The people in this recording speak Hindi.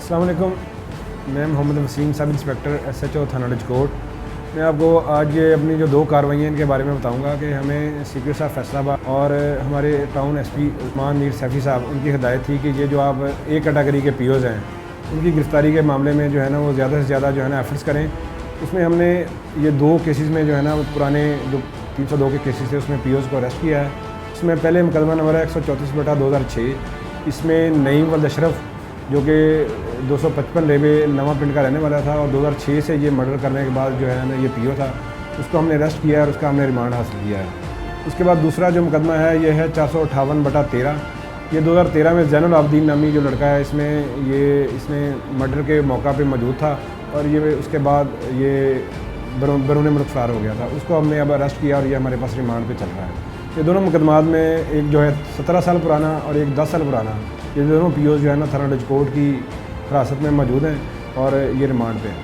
अस्सलाम वालेकुम। मैं Mohammad Wasim, sub inspector SHO थाना डजकोट। मैं आपको आज ये अपनी जो 2 कार्रवाइयाँ इनके बारे में बताऊंगा कि हमें सीपीओ साहब फैसलाबाद और हमारे टाउन SP उस्मान मीर सैफ़ी साहब, उनकी हिदायत थी कि ये जो आप A कैटेगरी के POs हैं उनकी गिरफ़्तारी के मामले में जो है ना वो ज़्यादा से ज़्यादा जो है ना एफ़र्ट्स करें। उसमें हमने ये 2 केसेस में जो है ना पुराने जो 302 के केसेस थे उसमें POs को अरेस्ट किया है। इसमें पहले मुकदमा नंबर है 134/2006। इसमें नईम वल्द अशरफ जो कि 255 रेवे नवा पिंड का रहने वाला था और 2006 से ये मर्डर करने के बाद जो है ना ये PO था, उसको हमने अरेस्ट किया है और उसका हमने रिमांड हासिल किया है। उसके बाद दूसरा जो मुकदमा है ये है 458/13। ये 2013 में ज़ैनुल आबदीन नामी जो लड़का है इसने मर्डर के मौका पे मौजूद था और ये उसके बाद ये बैरून मुल्क फ़रार हो गया था। उसको हमने अब अरेस्ट किया और ये हमारे पास रिमांड पे चल रहा है। ये दोनों मुकदमात में एक जो है 17 साल पुराना और एक 10 साल पुराना, ये दोनों POs जो है ना थाना डजकोट की हिरासत में मौजूद हैं और ये रिमांड पे हैं।